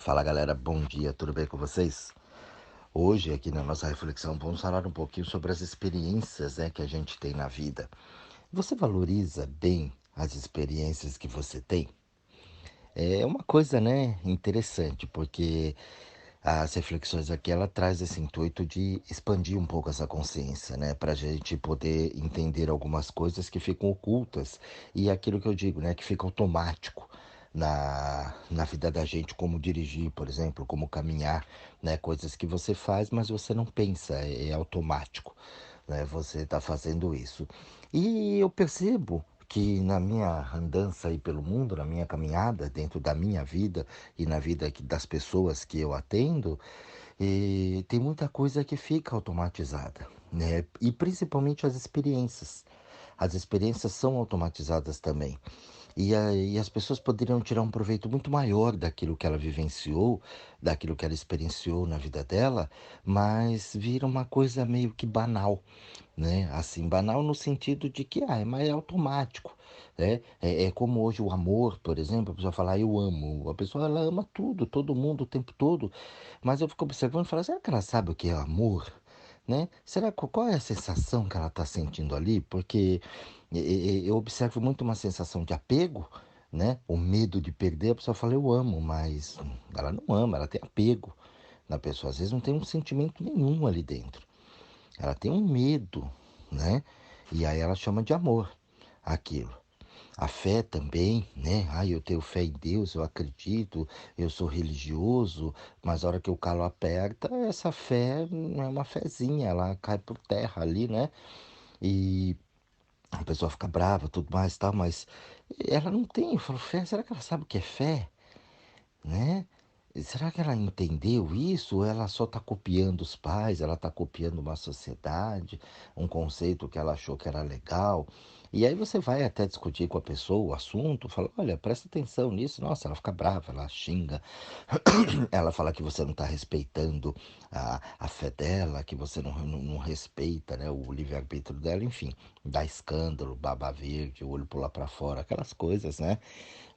Fala galera, bom dia, tudo bem com vocês? Hoje, aqui na nossa reflexão, vamos falar um pouquinho sobre as experiências, que a gente tem na vida. Você valoriza bem as experiências que você tem? É uma coisa, interessante, porque as reflexões aqui, ela traz esse intuito de expandir um pouco essa consciência, para a gente poder entender algumas coisas que ficam ocultas e aquilo que eu digo, que fica automático na vida da gente, como dirigir, por exemplo, como caminhar, coisas que você faz, mas você não pensa, é automático, você está fazendo isso. E eu percebo que na minha andança aí pelo mundo, na minha caminhada, dentro da minha vida e na vida das pessoas que eu atendo, tem muita coisa que fica automatizada, E principalmente as experiências. As experiências são automatizadas também. E as pessoas poderiam tirar um proveito muito maior daquilo que ela vivenciou, daquilo que ela experienciou na vida dela, mas vira uma coisa meio que banal, Assim, banal no sentido de que mas é automático, É como hoje o amor, por exemplo, a pessoa fala, eu amo. A pessoa, ela ama tudo, todo mundo, o tempo todo. Mas eu fico observando e falo, será que ela sabe o que é amor? Será qual é a sensação que ela está sentindo ali? Porque eu observo muito uma sensação de apego, O medo de perder, a pessoa fala, eu amo, mas ela não ama, ela tem apego na pessoa. Às vezes não tem um sentimento nenhum ali dentro. Ela tem um medo, né? E aí ela chama de amor aquilo. A fé também, eu tenho fé em Deus, eu acredito, eu sou religioso, mas a hora que o calo aperta, essa fé não é uma fezinha, ela cai por terra ali, E a pessoa fica brava, tudo mais, tal, mas ela não tem, eu falo, fé, será que ela sabe o que é fé, né? Será que ela entendeu isso? Ou ela só está copiando os pais, ela está copiando uma sociedade, um conceito que ela achou que era legal? E aí você vai até discutir com a pessoa o assunto, fala, olha, presta atenção nisso. Nossa, ela fica brava, ela xinga, ela fala que você não está respeitando a fé dela, que você não respeita, o livre-arbítrio dela, enfim, dá escândalo, baba verde, o olho pular para fora, aquelas coisas,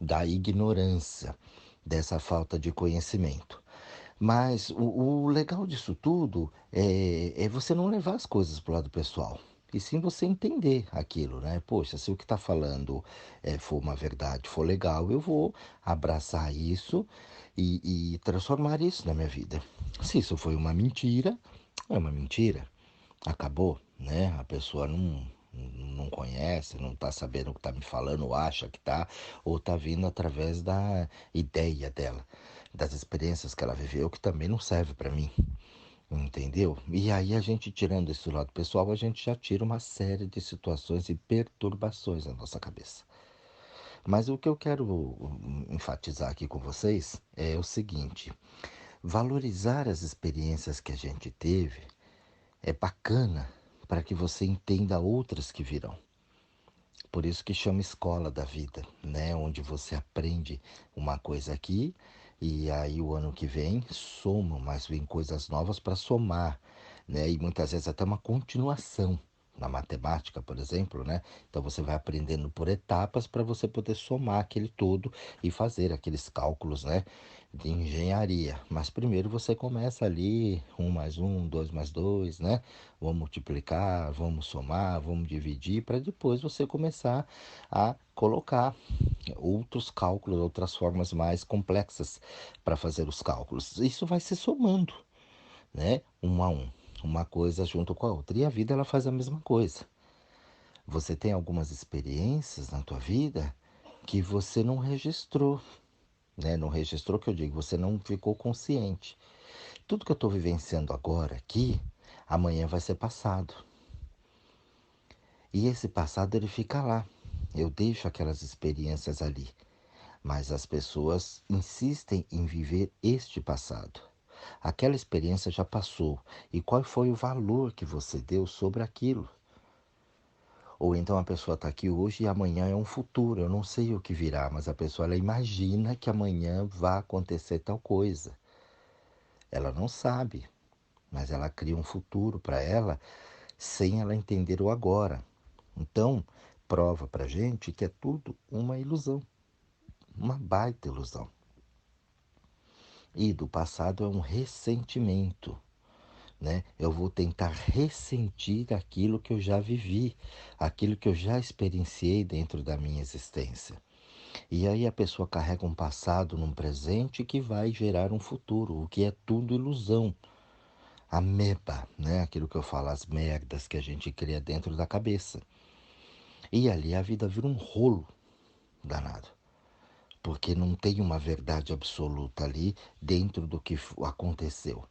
Da ignorância, dessa falta de conhecimento. Mas o legal disso tudo é você não levar as coisas para o lado pessoal. E sim você entender aquilo, Poxa, se o que está falando for uma verdade, for legal, eu vou abraçar isso e transformar isso na minha vida. Se isso foi uma mentira, é uma mentira. Acabou, A pessoa não conhece, não está sabendo o que está me falando, ou acha que está, ou está vindo através da ideia dela, das experiências que ela viveu, que também não serve para mim, entendeu? E aí a gente tirando esse lado pessoal, a gente já tira uma série de situações e perturbações na nossa cabeça. Mas o que eu quero enfatizar aqui com vocês é o seguinte: valorizar as experiências que a gente teve é bacana para que você entenda outras que virão. Por isso que chama escola da vida, Onde você aprende uma coisa aqui e aí o ano que vem soma, mas vem coisas novas para somar, E muitas vezes até uma continuação. Na matemática, por exemplo, Então você vai aprendendo por etapas para você poder somar aquele todo e fazer aqueles cálculos, de engenharia. Mas primeiro você começa ali, um mais um, dois mais dois, Vamos multiplicar, vamos somar, vamos dividir, para depois você começar a colocar outros cálculos, outras formas mais complexas para fazer os cálculos. Isso vai se somando, Um a um, uma coisa junto com a outra. E a vida ela faz a mesma coisa. Você tem algumas experiências na tua vida que você não registrou, Não registrou que eu digo, você não ficou consciente. Tudo que eu estou vivenciando agora aqui, amanhã vai ser passado. E esse passado ele fica lá. Eu deixo aquelas experiências ali, mas as pessoas insistem em viver este passado. Aquela experiência já passou. E qual foi o valor que você deu sobre aquilo? Ou então a pessoa está aqui hoje e amanhã é um futuro. Eu não sei o que virá, mas a pessoa ela imagina que amanhã vai acontecer tal coisa. Ela não sabe, mas ela cria um futuro para ela sem ela entender o agora. Então, prova para gente que é tudo uma ilusão, uma baita ilusão. E do passado é um ressentimento, né? Eu vou tentar ressentir aquilo que eu já vivi, aquilo que eu já experienciei dentro da minha existência. E aí a pessoa carrega um passado num presente que vai gerar um futuro, o que é tudo ilusão. Ameba, né? Aquilo que eu falo, as merdas que a gente cria dentro da cabeça. E ali a vida vira um rolo danado, porque não tem uma verdade absoluta ali dentro do que aconteceu.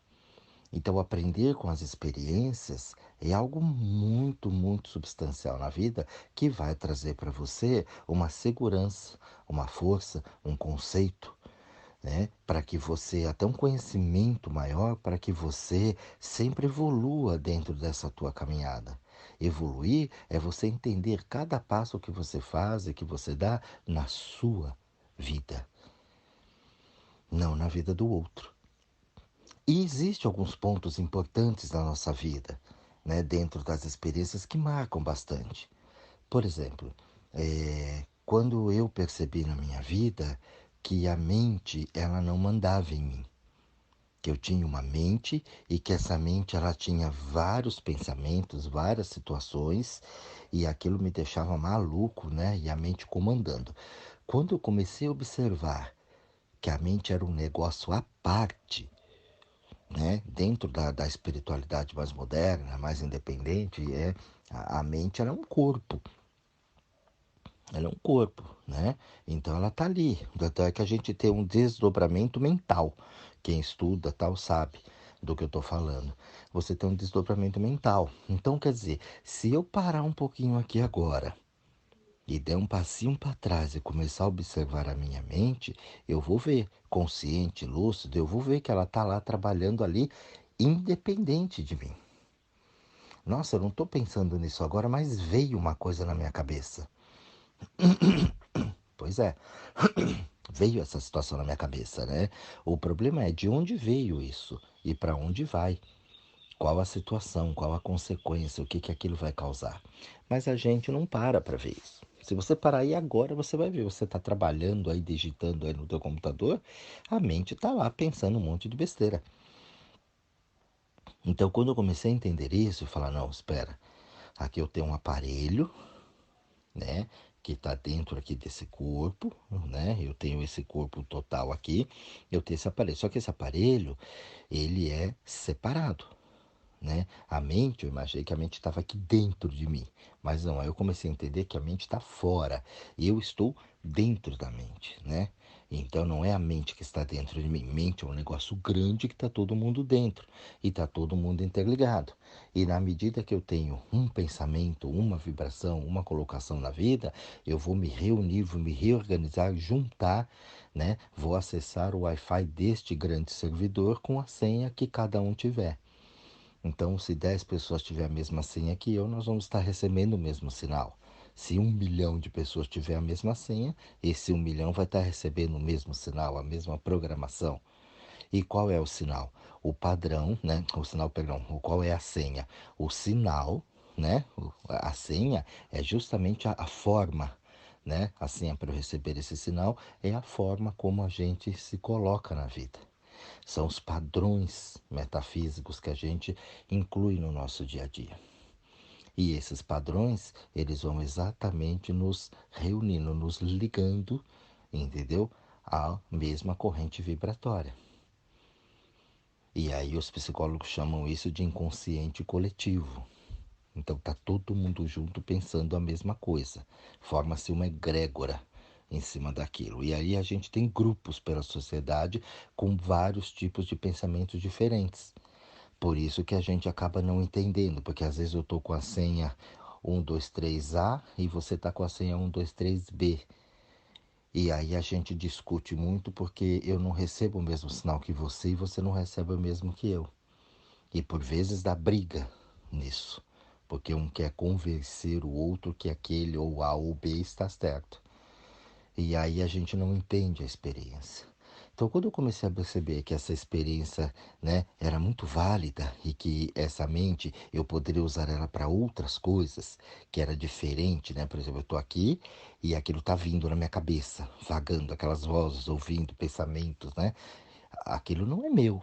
Então, aprender com as experiências é algo muito, muito substancial na vida que vai trazer para você uma segurança, uma força, um conceito, né? Para que você, até um conhecimento maior, para que você sempre evolua dentro dessa tua caminhada. Evoluir é você entender cada passo que você faz e que você dá na sua vida, não na vida do outro. E existem alguns pontos importantes na nossa vida, né, dentro das experiências que marcam bastante. Por exemplo, quando eu percebi na minha vida que a mente ela não mandava em mim, que eu tinha uma mente e que essa mente ela tinha vários pensamentos, várias situações e aquilo me deixava maluco, né? E a mente comandando. Quando eu comecei a observar que a mente era um negócio à parte, né? Dentro da espiritualidade mais moderna, mais independente, a mente ela é um corpo. Ela é um corpo, né? Então ela tá ali. Tanto é que a gente tem um desdobramento mental. Quem estuda tal sabe do que eu estou falando. Você tem um desdobramento mental. Então quer dizer, se eu parar um pouquinho aqui agora e der um passinho para trás e começar a observar a minha mente, eu vou ver, consciente, lúcido, eu vou ver que ela tá lá trabalhando ali independente de mim. Nossa, eu não estou pensando nisso agora, mas veio uma coisa na minha cabeça. Pois é, veio essa situação na minha cabeça, né? O problema é de onde veio isso e para onde vai. Qual a situação, qual a consequência, o que que aquilo vai causar. Mas a gente não para ver isso. Se você parar aí agora, você vai ver. Você está trabalhando aí, digitando aí no teu computador, a mente está lá pensando um monte de besteira. Então, quando eu comecei a entender isso, eu falei, não, espera, aqui eu tenho um aparelho, né, que está dentro aqui desse corpo, né, eu tenho esse corpo total aqui, eu tenho esse aparelho. Só que esse aparelho, ele é separado, né? A mente, eu imaginei que a mente estava aqui dentro de mim, mas não, aí eu comecei a entender que a mente está fora, e eu estou dentro da mente, né? Então não é a mente que está dentro de mim, mente é um negócio grande que está todo mundo dentro, e está todo mundo interligado. E na medida que eu tenho um pensamento, uma vibração, uma colocação na vida, eu vou me reunir, vou me reorganizar, juntar, né? Vou acessar o Wi-Fi deste grande servidor com a senha que cada um tiver. Então, se 10 pessoas tiverem a mesma senha que eu, nós vamos estar recebendo o mesmo sinal. Se 1 milhão de pessoas tiver a mesma senha, esse 1 milhão vai estar recebendo o mesmo sinal, a mesma programação. E qual é o sinal? O padrão, né? O sinal, perdão, qual é a senha? O sinal, né? A senha é justamente a forma, né? A senha para eu receber esse sinal é a forma como a gente se coloca na vida. São os padrões metafísicos que a gente inclui no nosso dia a dia. E esses padrões, eles vão exatamente nos reunindo, nos ligando, entendeu? À mesma corrente vibratória. E aí os psicólogos chamam isso de inconsciente coletivo. Então tá todo mundo junto pensando a mesma coisa. Forma-se uma egrégora em cima daquilo. E aí a gente tem grupos pela sociedade com vários tipos de pensamentos diferentes. Por isso que a gente acaba não entendendo, porque às vezes eu tô com a senha 123A e você tá com a senha 123B. E aí a gente discute muito porque eu não recebo o mesmo sinal que você e você não recebe o mesmo que eu. E por vezes dá briga nisso, porque um quer convencer o outro que aquele ou A ou B está certo. E aí a gente não entende a experiência. Então, quando eu comecei a perceber que essa experiência, né, era muito válida e que essa mente eu poderia usar ela para outras coisas, que era diferente, né? Por exemplo, eu estou aqui e aquilo está vindo na minha cabeça, vagando, aquelas vozes, ouvindo pensamentos, né? aquilo não é meu.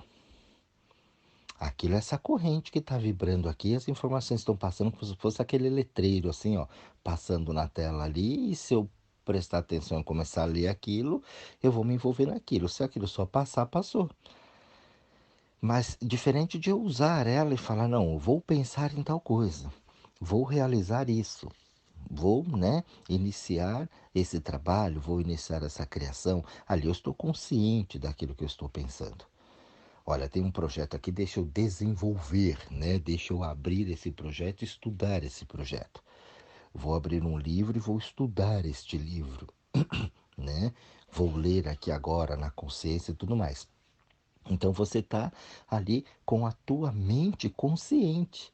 Aquilo é essa corrente que está vibrando aqui, as informações estão passando como se fosse aquele letreiro assim, ó, passando na tela ali, e se eu prestar atenção e começar a ler aquilo, eu vou me envolver naquilo. Se aquilo só passar, passou. Mas diferente de eu usar ela e falar, não, eu vou pensar em tal coisa, vou realizar isso, vou, né, iniciar esse trabalho, vou iniciar essa criação, ali eu estou consciente daquilo que eu estou pensando. Olha, tem um projeto aqui, deixa eu desenvolver, né? Deixa eu abrir esse projeto e estudar esse projeto. Vou abrir um livro e vou estudar este livro, né? Vou ler aqui agora na consciência e tudo mais. Então você está ali com a tua mente consciente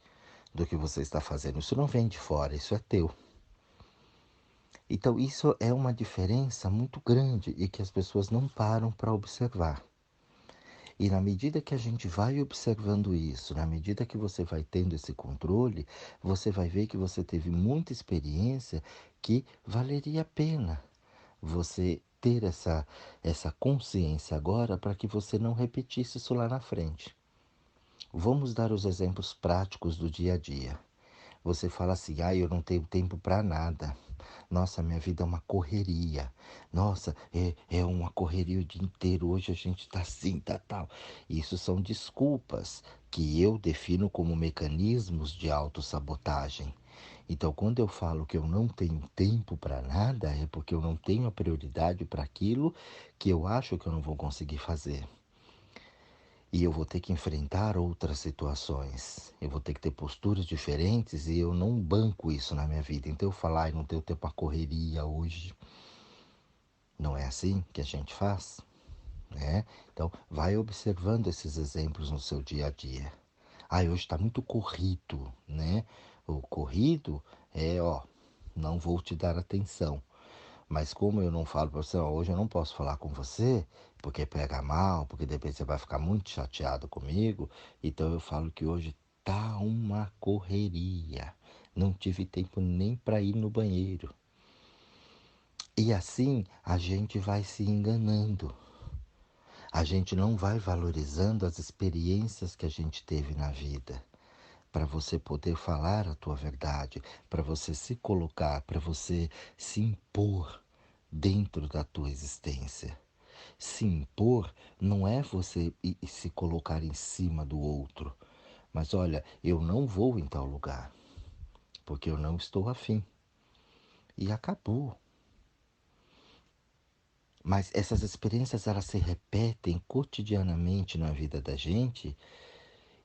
do que você está fazendo. Isso não vem de fora, isso é teu. Então isso é uma diferença muito grande e que as pessoas não param para observar. E na medida que a gente vai observando isso, na medida que você vai tendo esse controle, você vai ver que você teve muita experiência que valeria a pena você ter essa consciência agora para que você não repetisse isso lá na frente. Vamos dar os exemplos práticos do dia a dia. Você fala assim, eu não tenho tempo para nada. Nossa, minha vida é uma correria. Nossa, é uma correria o dia inteiro. Hoje a gente está assim, tá tal. Isso são desculpas que eu defino como mecanismos de autossabotagem. Então, quando eu falo que eu não tenho tempo para nada, é porque eu não tenho a prioridade para aquilo que eu acho que eu não vou conseguir fazer. E eu vou ter que enfrentar outras situações. Eu vou ter que ter posturas diferentes e eu não banco isso na minha vida. Então eu falar, não tenho tempo para correria hoje. Não é assim que a gente faz, né? Então vai observando esses exemplos no seu dia a dia. Hoje está muito corrido, né? O corrido não vou te dar atenção. Mas como eu não falo para você, hoje eu não posso falar com você, porque pega mal, porque depois você vai ficar muito chateado comigo, então eu falo que hoje tá uma correria. Não tive tempo nem para ir no banheiro. E assim a gente vai se enganando. A gente não vai valorizando as experiências que a gente teve na vida. Para você poder falar a tua verdade, para você se colocar, para você se impor dentro da tua existência. Se impor não é você se colocar em cima do outro, mas olha, eu não vou em tal lugar, porque eu não estou afim. E acabou. Mas essas experiências elas se repetem cotidianamente na vida da gente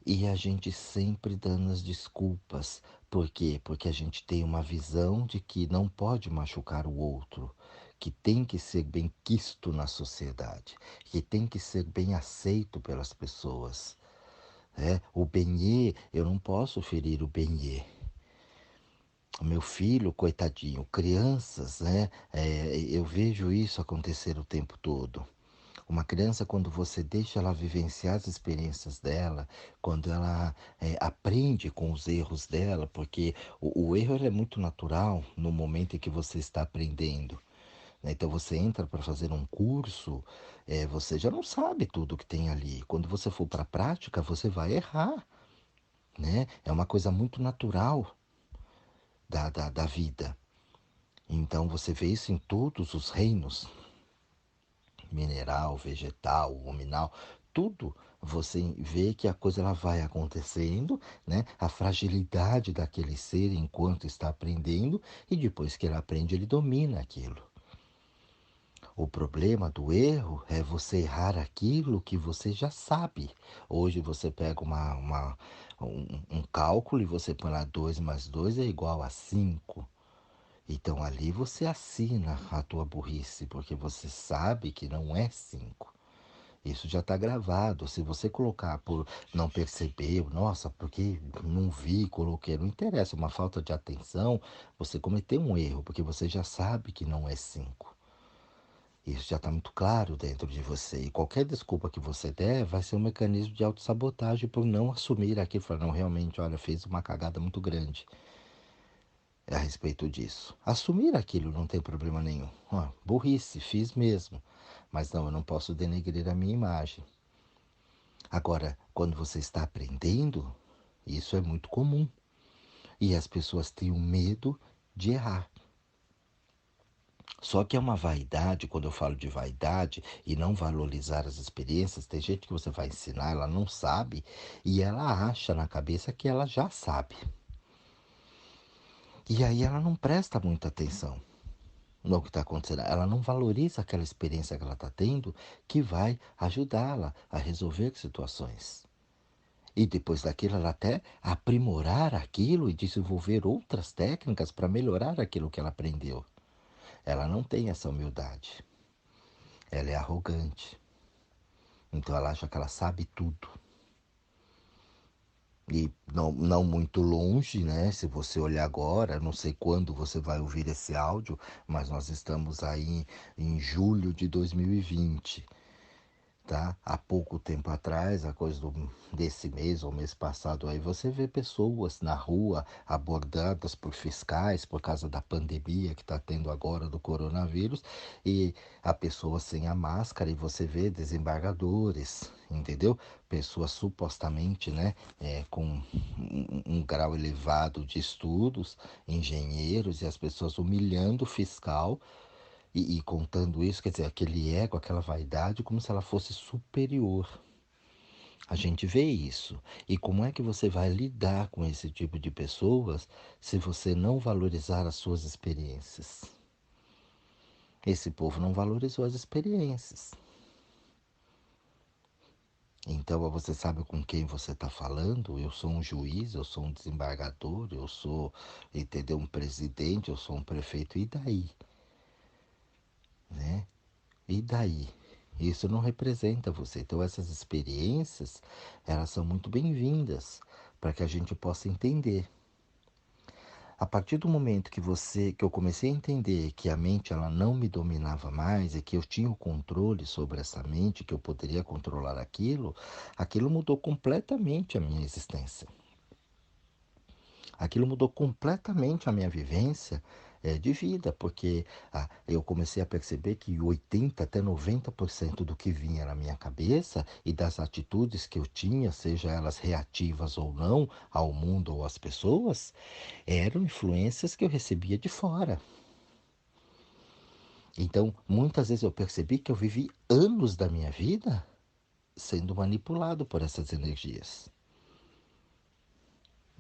e a gente sempre dando as desculpas. Por quê? Porque a gente tem uma visão de que não pode machucar o outro, que tem que ser bem quisto na sociedade, que tem que ser bem aceito pelas pessoas. O benê, eu não posso ferir o benê. O meu filho, coitadinho, crianças, né? Eu vejo isso acontecer o tempo todo. Uma criança, quando você deixa ela vivenciar as experiências dela, quando ela aprende com os erros dela, porque o erro ele é muito natural no momento em que você está aprendendo, né? Então você entra para fazer um curso, você já não sabe tudo que tem ali. Quando você for para a prática, você vai errar, né? É uma coisa muito natural da vida. Então você vê isso em todos os reinos, mineral, vegetal, ruminal, tudo você vê que a coisa ela vai acontecendo, né? A fragilidade daquele ser enquanto está aprendendo e depois que ele aprende ele domina aquilo. O problema do erro é você errar aquilo que você já sabe. Hoje você pega um cálculo e você põe lá 2 mais 2 é igual a 5. Então ali você assina a tua burrice, porque você sabe que não é 5. Isso já está gravado. Se você colocar por não perceber, nossa, porque não vi, coloquei, não interessa, uma falta de atenção, você cometeu um erro, porque você já sabe que não é 5. Isso já está muito claro dentro de você. E qualquer desculpa que você der vai ser um mecanismo de autossabotagem por não assumir aquilo. Falar, não, realmente, olha, fez uma cagada muito grande a respeito disso. Assumir aquilo não tem problema nenhum. Burrice, fiz mesmo. Mas não, eu não posso denegrir a minha imagem. Agora, quando você está aprendendo, isso é muito comum. E as pessoas têm o medo de errar. Só que é uma vaidade, quando eu falo de vaidade e não valorizar as experiências, tem gente que você vai ensinar, ela não sabe e ela acha na cabeça que ela já sabe. E aí ela não presta muita atenção no que está acontecendo. Ela não valoriza aquela experiência que ela está tendo que vai ajudá-la a resolver situações. E depois daquilo, ela até aprimorar aquilo e desenvolver outras técnicas para melhorar aquilo que ela aprendeu. Ela não tem essa humildade. Ela é arrogante. Então ela acha que ela sabe tudo. E não muito longe, né? Se você olhar agora, não sei quando você vai ouvir esse áudio, mas nós estamos aí em julho de 2020. Tá? Há pouco tempo atrás, a coisa desse mês ou mês passado aí, você vê pessoas na rua abordadas por fiscais por causa da pandemia que está tendo agora do coronavírus e a pessoa sem a máscara e você vê desembargadores, entendeu? Pessoas supostamente, né, com um grau elevado de estudos, engenheiros e as pessoas humilhando o fiscal e contando isso, quer dizer, aquele ego, aquela vaidade, como se ela fosse superior. A gente vê isso. E como é que você vai lidar com esse tipo de pessoas se você não valorizar as suas experiências? Esse povo não valorizou as experiências. Então você sabe com quem você está falando? Eu sou um juiz, eu sou um desembargador, eu sou, entendeu, um presidente, eu sou um prefeito, e daí? Né? E daí? Isso não representa você. Então essas experiências, elas são muito bem-vindas para que a gente possa entender. A partir do momento que eu comecei a entender que a mente ela não me dominava mais e que eu tinha o controle sobre essa mente, que eu poderia controlar aquilo, aquilo mudou completamente a minha existência. Aquilo mudou completamente a minha vivência de vida, porque eu comecei a perceber que 80 até 90% do que vinha na minha cabeça e das atitudes que eu tinha, seja elas reativas ou não ao mundo ou às pessoas, eram influências que eu recebia de fora. Então, muitas vezes eu percebi que eu vivi anos da minha vida sendo manipulado por essas energias,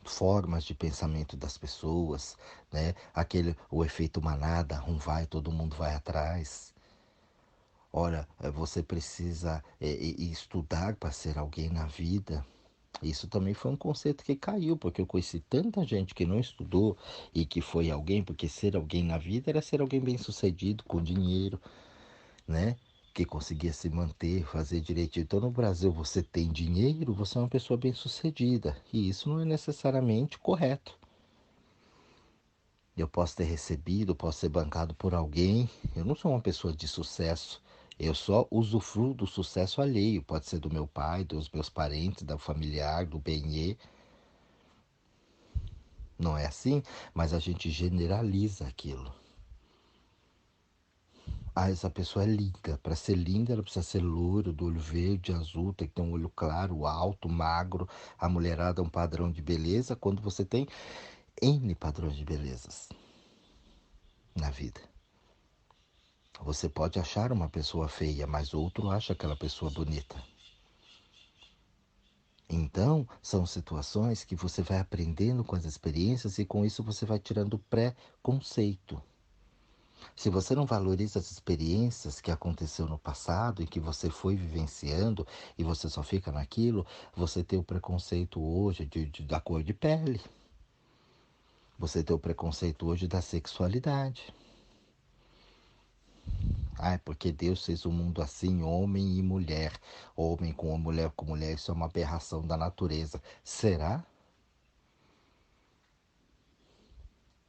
formas de pensamento das pessoas, né? O efeito manada, um vai, todo mundo vai atrás. Ora, você precisa estudar para ser alguém na vida. Isso também foi um conceito que caiu, porque eu conheci tanta gente que não estudou e que foi alguém, porque ser alguém na vida era ser alguém bem-sucedido, com dinheiro, né? Que conseguia se manter, fazer direitinho. Então, no Brasil, você tem dinheiro, você é uma pessoa bem-sucedida. E isso não é necessariamente correto. Eu posso ter recebido, posso ser bancado por alguém. Eu não sou uma pessoa de sucesso. Eu só usufruo do sucesso alheio. Pode ser do meu pai, dos meus parentes, da familiar, do bem. Não é assim? Mas a gente generaliza aquilo. Ah, essa pessoa é linda. Para ser linda, ela precisa ser loiro, do olho verde, azul, tem que ter um olho claro, alto, magro. A mulherada é um padrão de beleza, quando você tem N padrões de belezas na vida. Você pode achar uma pessoa feia, mas outro acha aquela pessoa bonita. Então, são situações que você vai aprendendo com as experiências e com isso você vai tirando pré-conceito. Se você não valoriza as experiências que aconteceu no passado e que você foi vivenciando e você só fica naquilo, você tem o preconceito hoje da cor de pele. Você tem o preconceito hoje da sexualidade. Ah, é porque Deus fez o mundo assim, homem e mulher. Homem com mulher, isso é uma aberração da natureza. Será?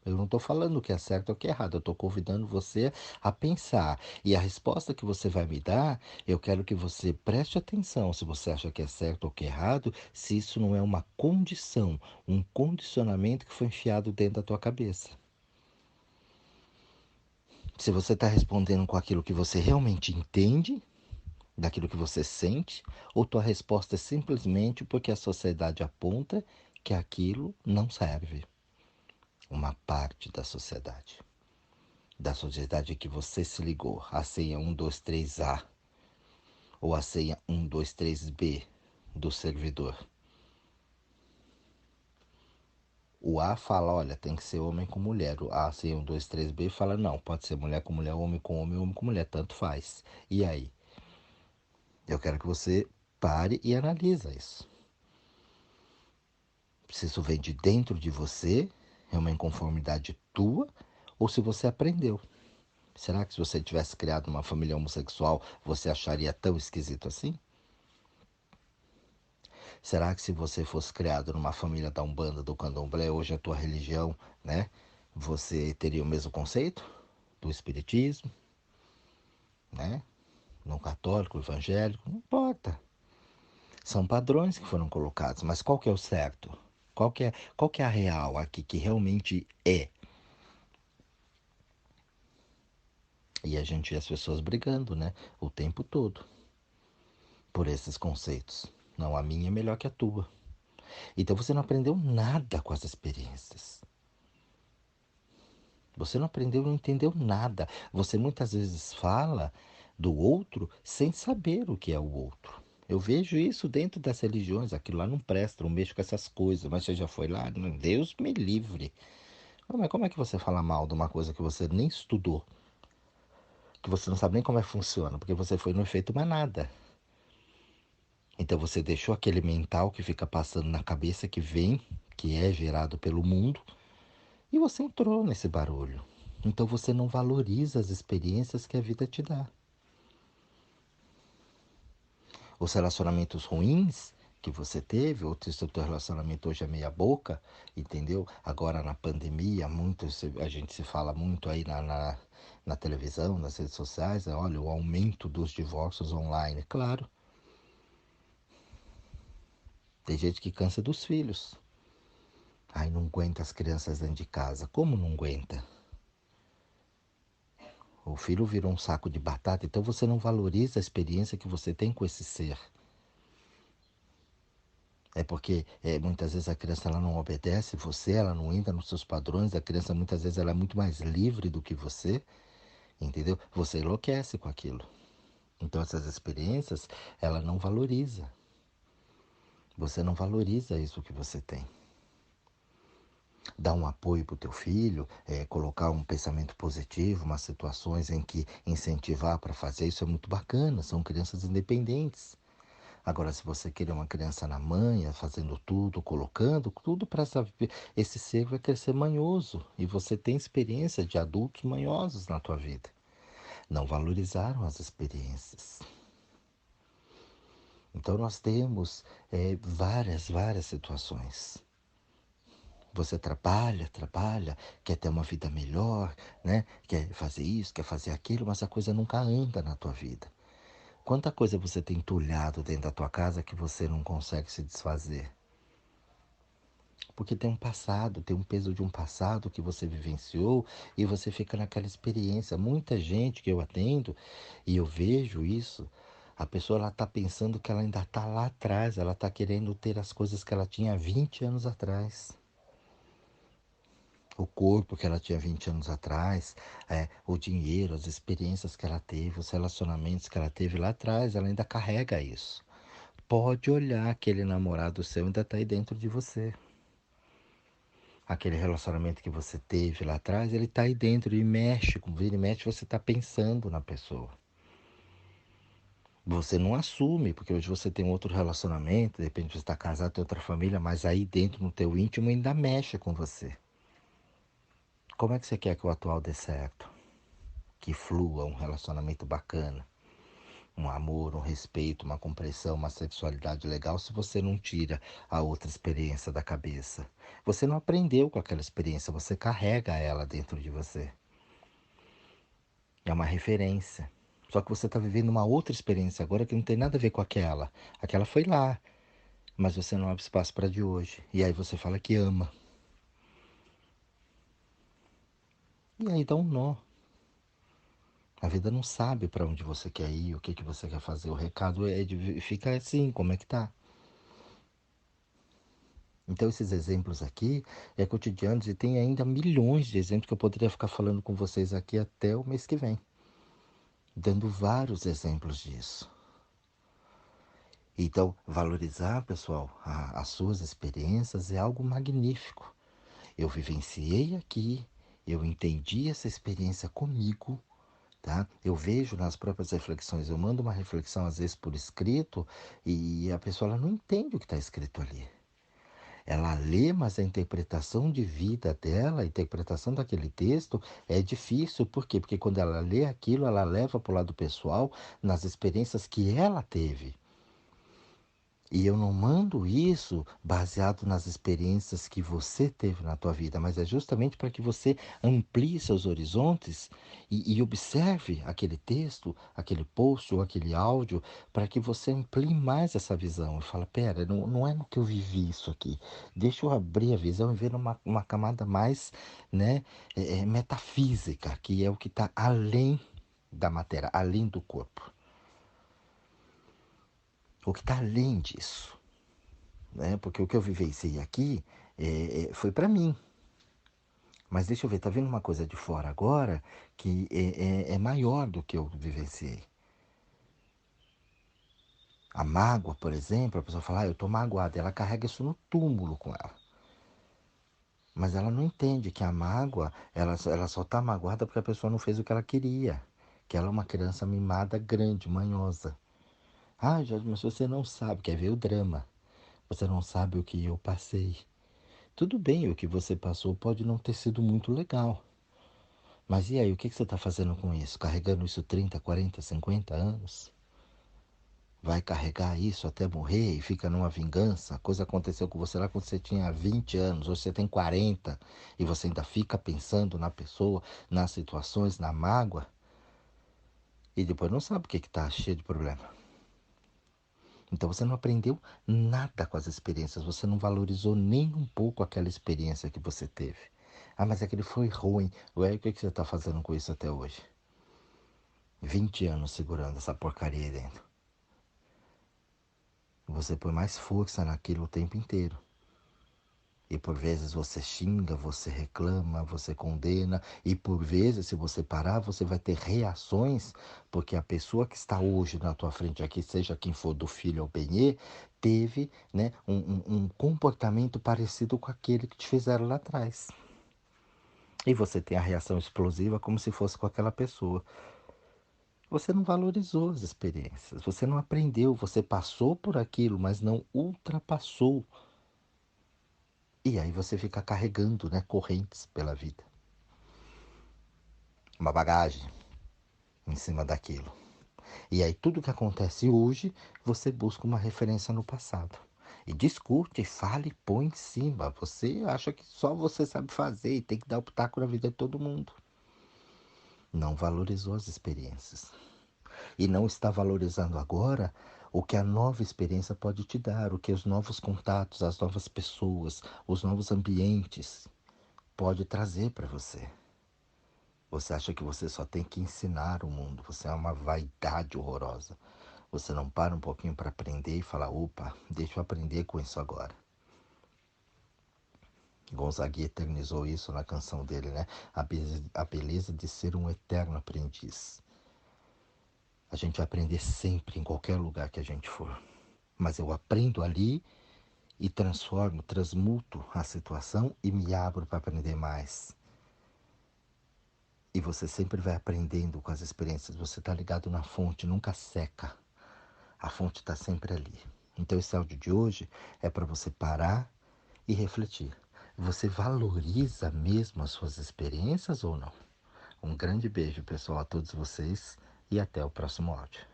Eu não estou falando o que é certo ou o que é errado, eu estou convidando você a pensar. E a resposta que você vai me dar, eu quero que você preste atenção se você acha que é certo ou que é errado, se isso não é uma condição, um condicionamento que foi enfiado dentro da tua cabeça. Se você está respondendo com aquilo que você realmente entende, daquilo que você sente, ou tua resposta é simplesmente porque a sociedade aponta que aquilo não serve? Uma parte da sociedade que você se ligou, a senha 123A ou a senha 123B do servidor. O A fala, olha, tem que ser homem com mulher. O A, senha 123B fala, não, pode ser mulher com mulher, homem com homem, homem com mulher, tanto faz. E aí? Eu quero que você pare e analisa isso. Se isso vem de dentro de você, é uma inconformidade tua, ou se você aprendeu. Será que se você tivesse criado uma família homossexual, você acharia tão esquisito assim? Será que se você fosse criado numa família da Umbanda, do Candomblé, hoje a tua religião, né? Você teria o mesmo conceito do espiritismo, né? No católico, evangélico, não importa. São padrões que foram colocados, mas qual que é o certo? Qual que é a real aqui, que realmente é? E a gente vê as pessoas brigando, né? O tempo todo por esses conceitos. Não, a minha é melhor que a tua. Então você não aprendeu nada com as experiências. Você não aprendeu, não entendeu nada. Você muitas vezes fala do outro sem saber o que é o outro. Eu vejo isso dentro das religiões. Aquilo lá não presta, não mexo com essas coisas. Mas você já foi lá? Não, Deus me livre. Mas como é que você fala mal de uma coisa que você nem estudou? Que você não sabe nem como é que funciona? Porque você foi no efeito manada. Então você deixou aquele mental que fica passando na cabeça, que vem, que é gerado pelo mundo, e você entrou nesse barulho. Então você não valoriza as experiências que a vida te dá. Os relacionamentos ruins que você teve, ou se o teu relacionamento hoje é meia boca, entendeu? Agora na pandemia, a gente se fala muito aí na televisão, nas redes sociais, olha, o aumento dos divórcios online. Claro, tem gente que cansa dos filhos. Ai, não aguenta as crianças dentro de casa. Como não aguenta? O filho virou um saco de batata, então você não valoriza a experiência que você tem com esse ser. É porque muitas vezes a criança ela não obedece você, ela não entra nos seus padrões, a criança muitas vezes ela é muito mais livre do que você, entendeu? Você enlouquece com aquilo. Então essas experiências, ela não valoriza. Você não valoriza isso que você tem. Dar um apoio para o teu filho, colocar um pensamento positivo, umas situações em que incentivar para fazer isso é muito bacana, são crianças independentes. Agora, se você querer uma criança na manha, fazendo tudo, colocando tudo para esse ser vai crescer manhoso. E você tem experiência de adultos manhosos na tua vida. Não valorizaram as experiências. Então nós temos várias situações. Você trabalha, quer ter uma vida melhor, né? Quer fazer isso, quer fazer aquilo, mas a coisa nunca anda na tua vida. Quanta coisa você tem entulhado dentro da tua casa que você não consegue se desfazer? Porque tem um passado, tem um peso de um passado que você vivenciou e você fica naquela experiência. Muita gente que eu atendo e eu vejo isso, a pessoa ela está pensando que ela ainda está lá atrás, ela está querendo ter as coisas que ela tinha 20 anos atrás. O corpo que ela tinha 20 anos atrás, o dinheiro, as experiências que ela teve, os relacionamentos que ela teve lá atrás, ela ainda carrega isso. Pode olhar, aquele namorado seu ainda está aí dentro de você. Aquele relacionamento que você teve lá atrás, ele tá aí dentro e mexe, com vira e mexe, você tá pensando na pessoa. Você não assume, porque hoje você tem outro relacionamento, de repente você está casado, tem outra família, mas aí dentro no teu íntimo ainda mexe com você. Como é que você quer que o atual dê certo? Que flua um relacionamento bacana, um amor, um respeito, uma compreensão, uma sexualidade legal, se você não tira a outra experiência da cabeça? Você não aprendeu com aquela experiência, você carrega ela dentro de você. É uma referência. Só que você está vivendo uma outra experiência agora que não tem nada a ver com aquela. Aquela foi lá, mas você não abre espaço para a de hoje. E aí você fala que ama. E aí dá um nó. A vida não sabe para onde você quer ir, o que que você quer fazer. O recado fica assim, como é que tá? Então esses exemplos aqui é cotidianos e tem ainda milhões de exemplos que eu poderia ficar falando com vocês aqui até o mês que vem, dando vários exemplos disso. Então, valorizar, pessoal, as suas experiências é algo magnífico. Eu vivenciei aqui, eu entendi essa experiência comigo, tá? Eu vejo nas próprias reflexões, eu mando uma reflexão às vezes por escrito e a pessoa ela não entende o que está escrito ali. Ela lê, mas a interpretação de vida dela, a interpretação daquele texto é difícil. Por quê? Porque quando ela lê aquilo, ela leva para o lado pessoal nas experiências que ela teve. E eu não mando isso baseado nas experiências que você teve na tua vida, mas é justamente para que você amplie seus horizontes e observe aquele texto, aquele post ou aquele áudio, para que você amplie mais essa visão. E fala, pera, não é no que eu vivi isso aqui. Deixa eu abrir a visão e ver uma camada mais, né, metafísica, que é o que está além da matéria, além do corpo. O que está além disso. Né? Porque o que eu vivenciei aqui foi para mim. Mas deixa eu ver, tá vendo uma coisa de fora agora que é maior do que eu vivenciei. A mágoa, por exemplo, a pessoa fala, eu tô magoada, ela carrega isso no túmulo com ela. Mas ela não entende que a mágoa, ela só tá magoada porque a pessoa não fez o que ela queria. Que ela é uma criança mimada grande, manhosa. Ah, Jorge, mas você não sabe, quer ver o drama. Você não sabe o que eu passei. Tudo bem, o que você passou pode não ter sido muito legal. Mas e aí, o que você está fazendo com isso? Carregando isso 30, 40, 50 anos? Vai carregar isso até morrer e fica numa vingança? A coisa aconteceu com você lá quando você tinha 20 anos, hoje você tem 40 e você ainda fica pensando na pessoa, nas situações, na mágoa e depois não sabe o que está cheio de problema. Então você não aprendeu nada com as experiências, você não valorizou nem um pouco aquela experiência que você teve. Ah, mas aquele foi ruim. Ué, o que você está fazendo com isso até hoje? 20 anos segurando essa porcaria aí dentro. Você põe mais força naquilo o tempo inteiro. E por vezes você xinga, você reclama, você condena. E por vezes, se você parar, você vai ter reações, porque a pessoa que está hoje na tua frente aqui, seja quem for do filho ao benê, teve, né, um comportamento parecido com aquele que te fizeram lá atrás. E você tem a reação explosiva como se fosse com aquela pessoa. Você não valorizou as experiências, você não aprendeu, você passou por aquilo, mas não ultrapassou. E aí você fica carregando, né, correntes pela vida. Uma bagagem em cima daquilo. E aí tudo que acontece hoje, você busca uma referência no passado. E discute, fala e põe em cima. Você acha que só você sabe fazer e tem que dar o pitaco na vida de todo mundo. Não valorizou as experiências. E não está valorizando agora o que a nova experiência pode te dar, o que os novos contatos, as novas pessoas, os novos ambientes pode trazer para você. Você acha que você só tem que ensinar o mundo, você é uma vaidade horrorosa. Você não para um pouquinho para aprender e falar, opa, deixa eu aprender com isso agora. Gonzaga eternizou isso na canção dele, né? A beleza de ser um eterno aprendiz. A gente vai aprender sempre, em qualquer lugar que a gente for. Mas eu aprendo ali e transformo, transmuto a situação e me abro para aprender mais. E você sempre vai aprendendo com as experiências. Você está ligado na fonte, nunca seca. A fonte está sempre ali. Então esse áudio de hoje é para você parar e refletir. Você valoriza mesmo as suas experiências ou não? Um grande beijo, pessoal, a todos vocês e até o próximo áudio.